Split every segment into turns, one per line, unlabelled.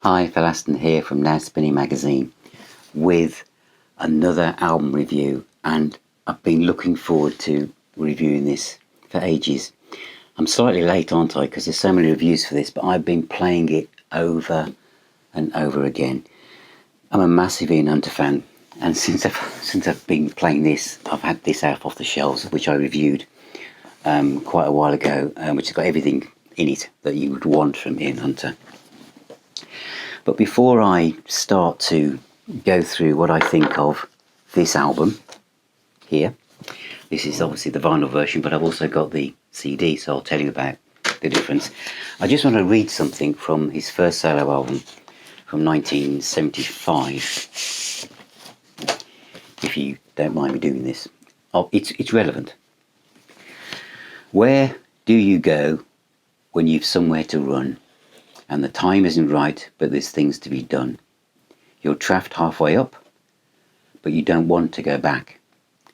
Hi, Phil Aston here from Now Spinning Magazine with another album review, and I've been looking forward to reviewing this for ages. I'm slightly late, aren't I, because there's so many reviews for this, but I've been playing it over and over again. I'm a massive Ian Hunter fan, and since I've been playing this, I've had this out off the shelves, which I reviewed quite a while ago, which has got everything in it that you would want from Ian Hunter. But before I start to go through what I think of this album here, this is obviously the vinyl version, but I've also got the CD, so I'll tell you about the difference. I just want to read something from his first solo album from 1975, if you don't mind me doing this. Oh, it's relevant. Where do you go when you've somewhere to run? And the time isn't right, but there's things to be done. You're trapped halfway up, but you don't want to go back.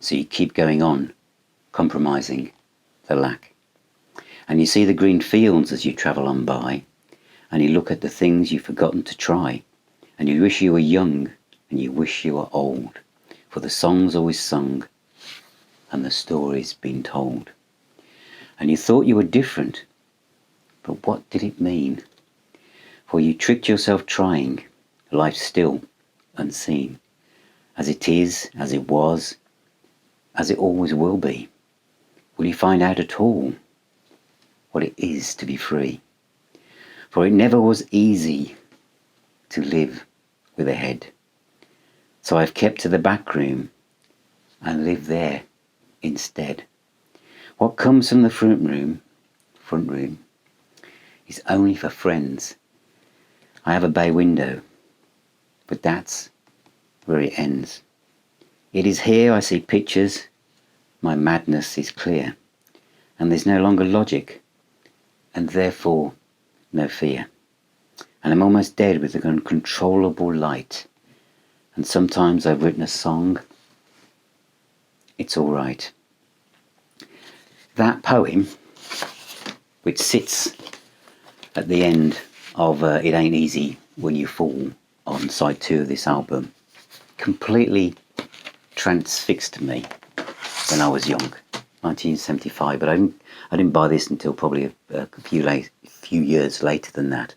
So you keep going on, compromising the lack. And you see the green fields as you travel on by, and you look at the things you've forgotten to try, and you wish you were young, and you wish you were old, for the song's always sung, and the story's been told. And you thought you were different, but what did it mean? For you tricked yourself trying, life still unseen, as it is, as it was, as it always will be. Will you find out at all what it is to be free? For it never was easy to live with a head. So I've kept to the back room and live there instead. What comes from the front room, is only for friends. I have a bay window, but that's where it ends. It is here I see pictures, my madness is clear, and there's no longer logic, and therefore no fear. And I'm almost dead with an uncontrollable light, and sometimes I've written a song, it's all right. That poem, which sits at the end of It Ain't Easy When You Fall on side 2 of this album, completely transfixed me when I was young, 1975, but I didn't buy this until probably a few years later than that.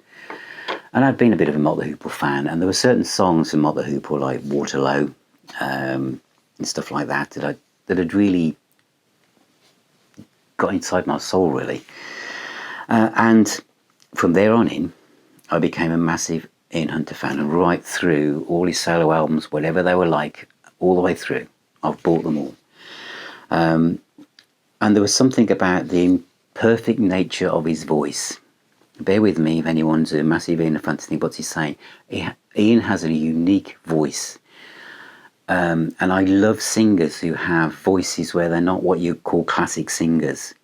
And I'd been a bit of a Mott the Hoople fan, and there were certain songs from Mott the Hoople like Waterloo and stuff like that that had really got inside my soul, really. And from there on in, I became a massive Ian Hunter fan, and right through all his solo albums, whatever they were like, all the way through, I've bought them all. And there was something about the imperfect nature of his voice. Bear with me if anyone's a massive Ian fan to think what's he saying. Ian has a unique voice. And I love singers who have voices where they're not what you call classic singers.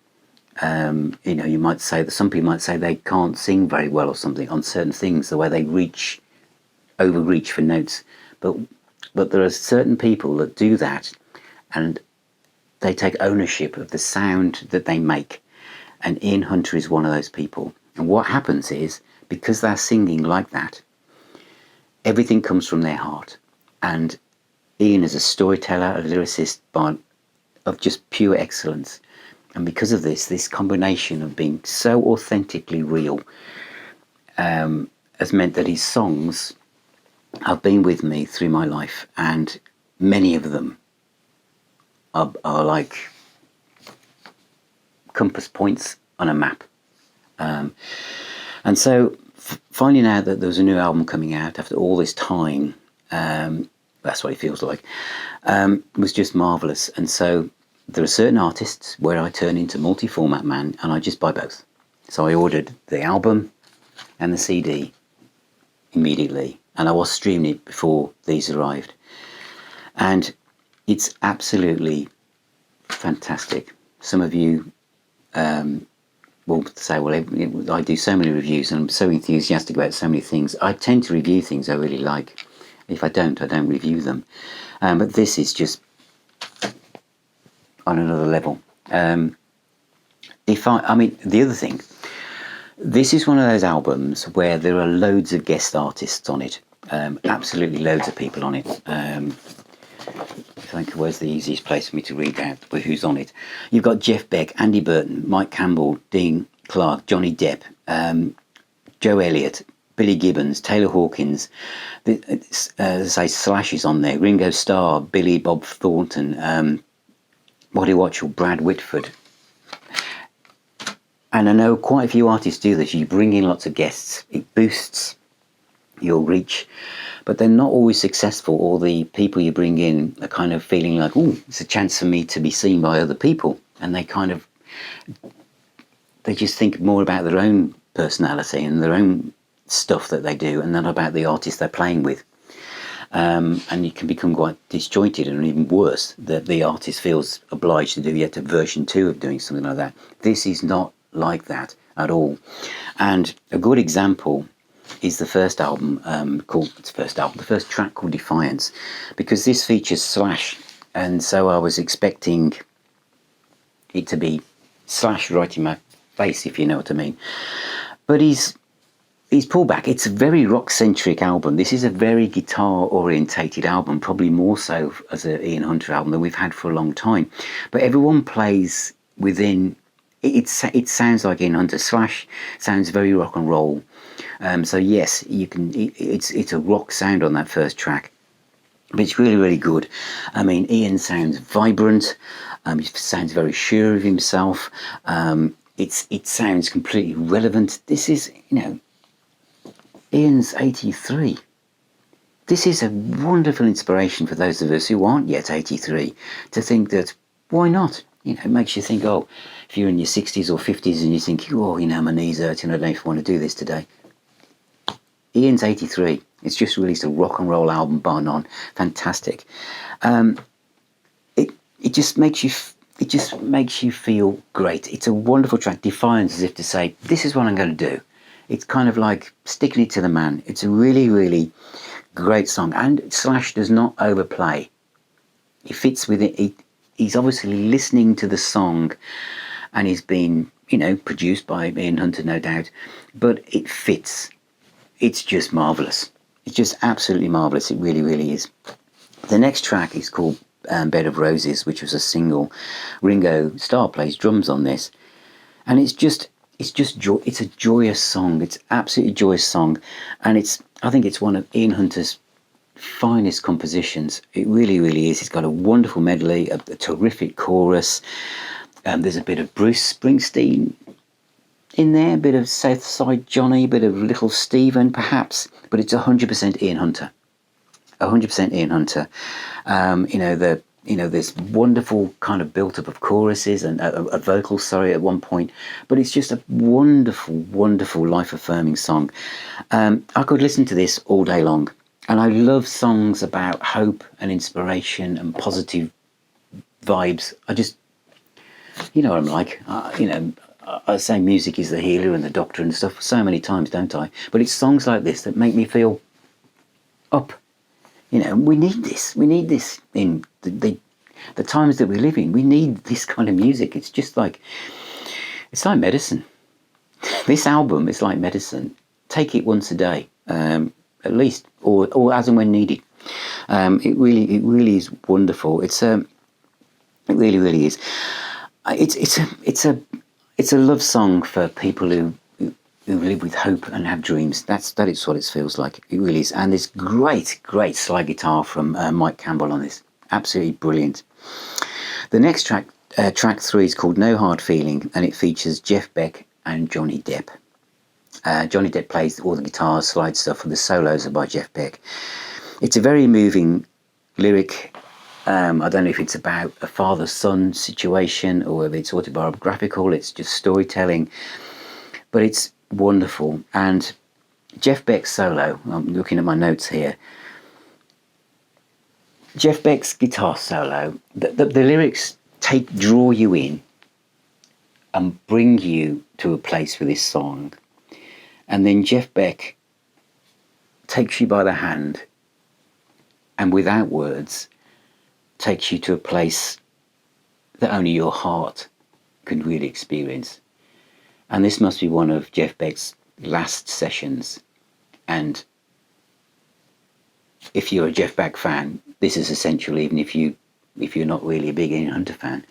You might say that some people might say they can't sing very well or something on certain things, the way they overreach for notes. But there are certain people that do that, and they take ownership of the sound that they make. And Ian Hunter is one of those people. And what happens is, because they're singing like that, everything comes from their heart. And Ian is a storyteller, a lyricist, but of just pure excellence. And because of this combination of being so authentically real has meant that his songs have been with me through my life, and many of them are like compass points on a map. And so finding out that there was a new album coming out after all this time, that's what it feels like, was just marvellous. And so there are certain artists where I turn into multi-format man and I just buy both. So I ordered the album and the CD immediately, and I was streaming it before these arrived. And it's absolutely fantastic. Some of you will say, well, I do so many reviews and I'm so enthusiastic about so many things. I tend to review things I really like. If I don't review them. But this is just on another level. The other thing This is one of those albums where there are loads of guest artists on it. Absolutely loads of people on it. I think where's the easiest place for me to read out who's on it. You've got Jeff Beck, Andy Burton, Mike Campbell, Dean Clark, Johnny Depp, Joe Elliott, Billy Gibbons, Taylor Hawkins. Say Slash is on there. Ringo Starr, Billy Bob Thornton, Body Watchell, Brad Whitford. And I know quite a few artists do this. You bring in lots of guests. It boosts your reach. But they're not always successful, or the people you bring in are kind of feeling like, oh, it's a chance for me to be seen by other people. And they just think more about their own personality and their own stuff that they do, and not about the artist they're playing with. And you can become quite disjointed, and even worse, that the artist feels obliged to do yet a version 2 of doing something like that. This is not like that at all. And a good example is the first track called Defiance, because this features Slash, and so I was expecting it to be Slash right in my face, if you know what I mean. But he's pulled back. It's a very rock-centric album. This is a very guitar-orientated album, probably more so as an Ian Hunter album than we've had for a long time. But everyone plays within. It sounds like Ian Hunter. Slash sounds very rock and roll. So yes, you can. It's a rock sound on that first track, but it's really, really good. I mean, Ian sounds vibrant. He sounds very sure of himself. It sounds completely relevant. This is, Ian's 83. This is a wonderful inspiration for those of us who aren't yet 83 to think that, why not? It makes you think, oh, if you're in your 60s or 50s and you think, oh, my knees hurt and I don't know if I want to do this today. Ian's 83. It's just released a rock and roll album, bar none. Fantastic. It just makes you feel great. It's a wonderful track. Defiance, as if to say, this is what I'm going to do. It's kind of like sticking it to the man. It's a really, really great song. And Slash does not overplay. He fits with it. He's obviously listening to the song, and he's been, produced by Ian Hunter, no doubt. But it fits. It's just marvellous. It's just absolutely marvellous. It really, really is. The next track is called Bed of Roses, which was a single. Ringo Starr plays drums on this. And it's a joyous song. It's absolutely joyous song. And I think it's one of Ian Hunter's finest compositions. It really, really is. It's got a wonderful medley, a terrific chorus. There's a bit of Bruce Springsteen in there, a bit of Southside Johnny, a bit of Little Steven perhaps, but it's 100% Ian Hunter. 100% Ian Hunter. There's wonderful kind of built up of choruses and a vocal, at one point, but it's just a wonderful, wonderful life-affirming song. I could listen to this all day long, and I love songs about hope and inspiration and positive vibes. You know what I'm like. I say music is the healer and the doctor and stuff so many times, don't I? But it's songs like this that make me feel up. We need this. We need this in the times that we live in. We need this kind of music. It's like medicine. This album is like medicine. Take it once a day, at least, or as and when needed. It really is wonderful. It really, really is. It's a love song for people who live with hope and have dreams. That is what it feels like. It really is. And there's great slide guitar from Mike Campbell on this. Absolutely brilliant. The next track, track 3, is called No Hard Feeling, and it features Jeff Beck and Johnny Depp. Johnny Depp plays all the guitars, slide stuff, and the solos are by Jeff Beck. It's a very moving lyric. I don't know if it's about a father-son situation or if it's autobiographical. It's just storytelling, but it's wonderful. And Jeff Beck's solo, I'm looking at my notes here. Jeff Beck's guitar solo, the lyrics draw you in and bring you to a place for this song. And then Jeff Beck takes you by the hand and without words takes you to a place that only your heart can really experience. And this must be one of Jeff Beck's last sessions. And if you're a Jeff Beck fan, this is essential, even if you're not really a big Ian Hunter fan.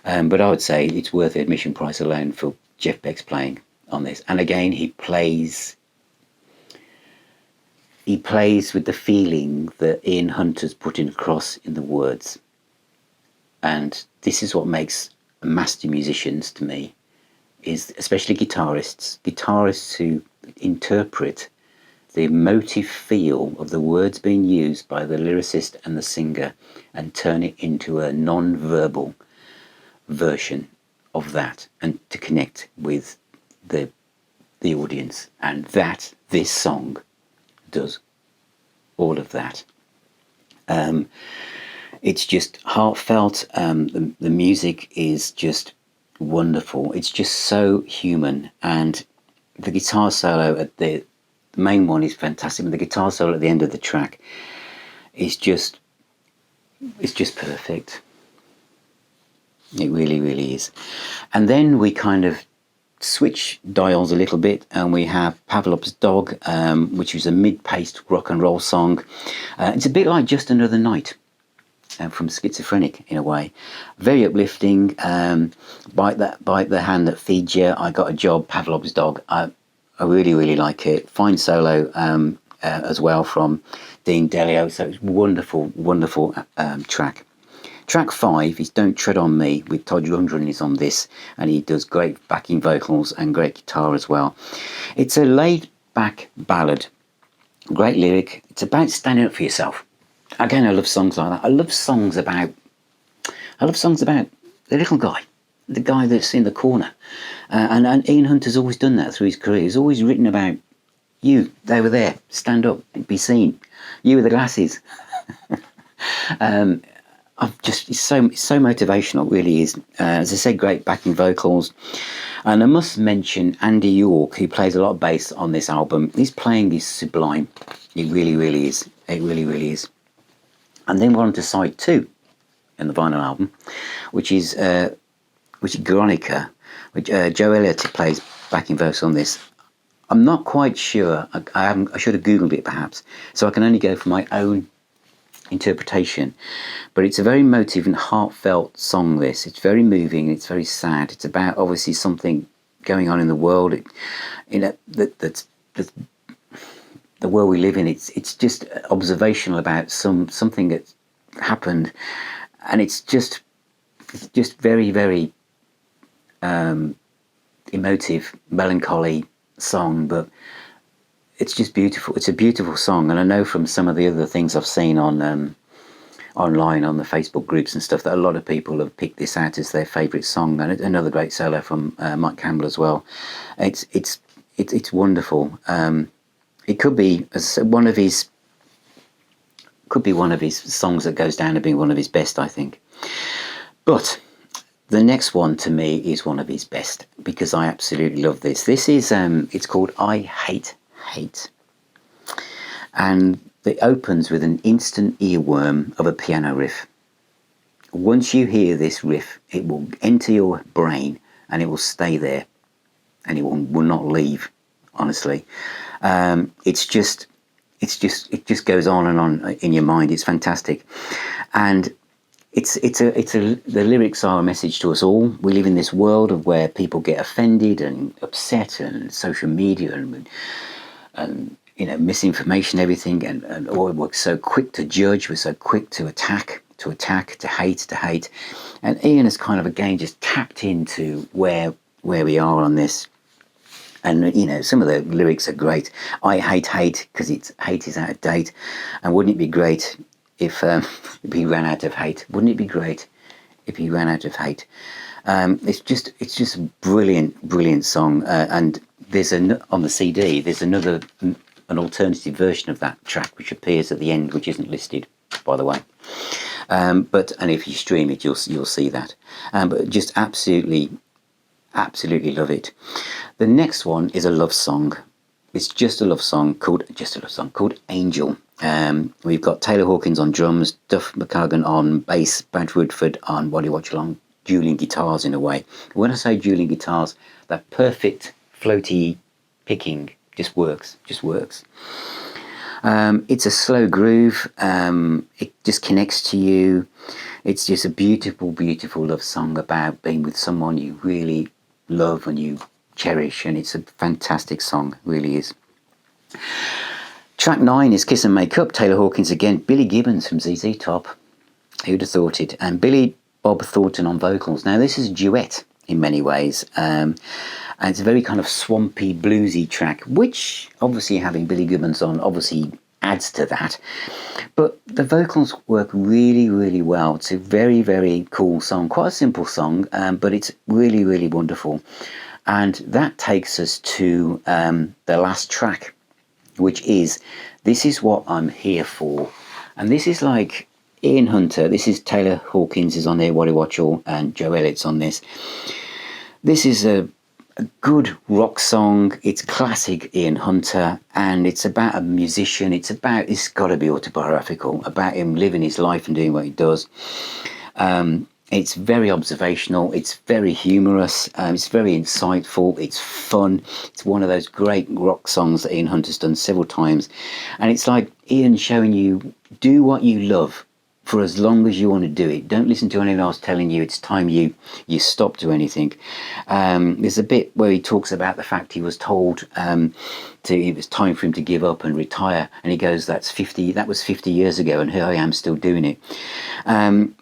But I would say it's worth the admission price alone for Jeff Beck's playing on this. And again, he plays with the feeling that Ian Hunter's putting across in the words. And this is what makes master musicians, to me, is especially guitarists who interpret the emotive feel of the words being used by the lyricist and the singer and turn it into a non-verbal version of that, and to connect with the audience. And this song does all of that. It's just heartfelt. The music is just wonderful. It's just so human, and the guitar solo at the main one is fantastic. But the guitar solo at the end of the track is just perfect. It really, really is. And then we kind of switch dials a little bit, and we have Pavlov's Dog, which is a mid-paced rock and roll song. It's a bit like Just Another Night from Schizophrenic in a way. Very uplifting. Bite the hand that feeds you. I Got a Job, Pavlov's Dog. I really, really like it. Fine solo as well from Dean Delio. So it's wonderful, wonderful track. Track 5 is Don't Tread on Me, with Todd Rundgren is on this, and he does great backing vocals and great guitar as well. It's a laid-back ballad, great lyric. It's about standing up for yourself. Again, I love songs like that. I love songs about the little guy, the guy that's in the corner. And Ian Hunter's always done that through his career. He's always written about you, they were there, stand up, be seen. You with the glasses. It's so motivational, it really is. As I said, great backing vocals. And I must mention Andy York, who plays a lot of bass on this album. His playing is sublime. It really, really is. It really, really is. And then we're on to side 2 in the vinyl album, which is Veronica, which Joe Elliott plays backing vocals on this. I'm not quite sure. I should have Googled it perhaps, so I can only go for my own interpretation. But it's a very emotive and heartfelt song. It's very moving. It's very sad. It's about obviously something going on in the world. That's the world we live in. It's just observational about something that happened, and it's just very, very emotive, melancholy song, but it's just beautiful. It's a beautiful song, and I know from some of the other things I've seen on online on the Facebook groups and stuff that a lot of people have picked this out as their favourite song. And another great solo from Mike Campbell as well. It's wonderful. It could be one of his songs that goes down to being one of his best, I think. But the next one to me is one of his best, because I absolutely love this. This is it's called I Hate Hate, and it opens with an instant earworm of a piano riff. Once you hear this riff, it will enter your brain and it will stay there, and it will not leave. Honestly, it just goes on and on in your mind. It's fantastic, and the lyrics are a message to us all. We live in this world of where people get offended and upset, and social media and misinformation, everything, and we're so quick to judge, we're so quick to attack, to hate, and Ian has kind of again just tapped into where we are on this. And some of the lyrics are great. I hate hate because hate is out of date, and wouldn't it be great if he ran out of hate? Wouldn't it be great if he ran out of hate? It's just a brilliant song, and there's on the CD there's an alternative version of that track which appears at the end, which isn't listed, by the way. And if you stream it, you'll see that. But just absolutely love it. The next one is a love song. It's just a love song called Angel. We've got Taylor Hawkins on drums, Duff McKagan on bass, Brad Woodford on Body Watch Along dueling guitars in a way. When I say dueling guitars, that perfect floaty picking just works. It's a slow groove. It just connects to you. It's just a beautiful, beautiful love song about being with someone you really love and you cherish, and it's a fantastic song, it really is. Track 9 is Kiss and Make Up, Taylor Hawkins again, Billy Gibbons from ZZ Top, who'd have thought it, and Billy Bob Thornton on vocals. Now this is a duet in many ways, and it's a very kind of swampy, bluesy track, which obviously having Billy Gibbons on obviously adds to that, but the vocals work really, really well. It's a very, very cool song, quite a simple song, but it's really, really wonderful. And that takes us to the last track, which is This Is What I'm Here For. And this is like Ian Hunter, this is Taylor Hawkins is on there, Waddy Watchell, and Joe Elliott's on this. This is a good rock song. It's classic Ian Hunter, and it's about a musician. It's got to be autobiographical, about him living his life and doing what he does. It's very observational, it's very humorous, it's very insightful, it's fun. It's one of those great rock songs that Ian Hunter's done several times. And it's like Ian showing you, do what you love for as long as you want to do it. Don't listen to anyone else telling you it's time you stop to anything. There's a bit where he talks about the fact he was told it was time for him to give up and retire, and he goes, that was 50 years ago, and here I am still doing it. And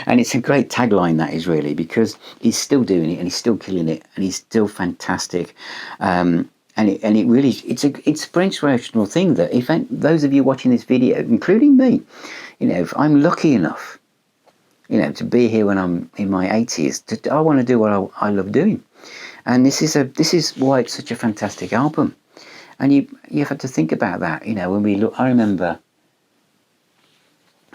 and it's a great tagline, that is, really, because he's still doing it and he's still killing it and he's still fantastic. And it really, it's an inspirational thing that if those of you watching this video, including me, if I'm lucky enough, to be here when I'm in my 80s, I want to do what I love doing. And this is why it's such a fantastic album. And you have to think about that, when we look.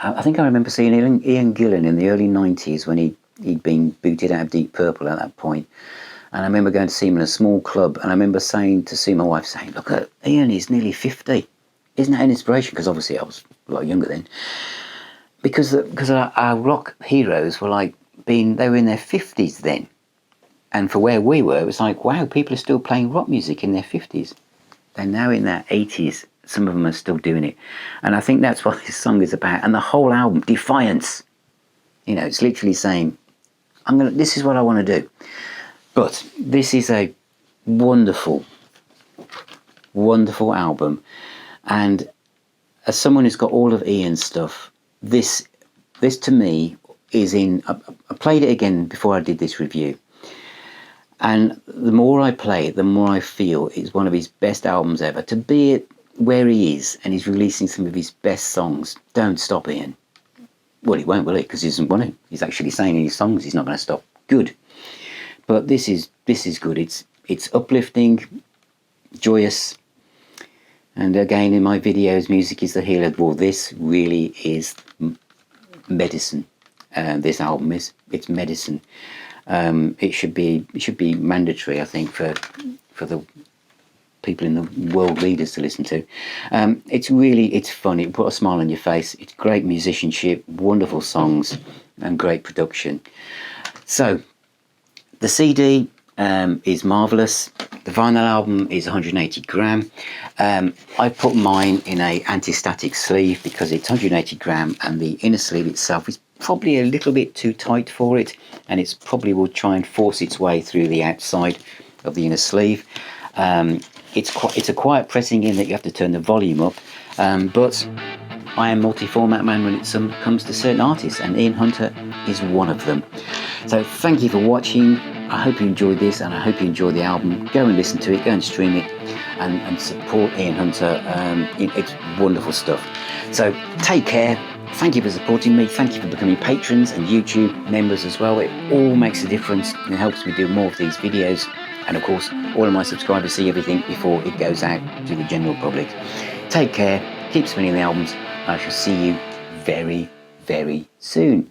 I think I remember seeing Ian Gillan in the early 90s when he'd been booted out of Deep Purple at that point. And I remember going to see him in a small club, and I remember saying to my wife, look at Ian, he's nearly 50. Isn't that an inspiration? Because obviously I was a lot younger then. Because our rock heroes were they were in their 50s then. And for where we were, it was like, wow, people are still playing rock music in their 50s. They're now in their 80s. Some of them are still doing it. And I think that's what this song is about. And the whole album, Defiance, it's literally saying, this is what I want to do. But this is a wonderful, wonderful album. And as someone who's got all of Ian's stuff, this to me is I played it again before I did this review. And the more I play it, the more I feel it's one of his best albums ever. To be where he is and he's releasing some of his best songs, don't stop, Ian. Well, he won't, will he? Because he doesn't want to. He's actually saying in his songs he's not going to stop. Good. But this is good. It's uplifting, joyous, and again in my videos, music is the healer. Well, this really is medicine. This album it's medicine. It should be mandatory, I think, for the people in the world leaders to listen to. It's fun. It put a smile on your face. It's great musicianship, wonderful songs, and great production. So the CD is marvellous. The vinyl album is 180 gram. I put mine in a anti-static sleeve because it's 180 gram and the inner sleeve itself is probably a little bit too tight for it, and it's probably will try and force its way through the outside of the inner sleeve. It's a quiet pressing in that you have to turn the volume up, but I am multi-format man when it comes to certain artists, and Ian Hunter is one of them. So thank you for watching. I hope you enjoyed this, and I hope you enjoy the album. Go and listen to it, go and stream it, and support Ian Hunter. It's wonderful stuff. So take care. Thank you for supporting me. Thank you for becoming patrons and YouTube members as well. It all makes a difference and it helps me do more of these videos. And of course, all of my subscribers see everything before it goes out to the general public. Take care. Keep spinning the albums. I shall see you very, very soon.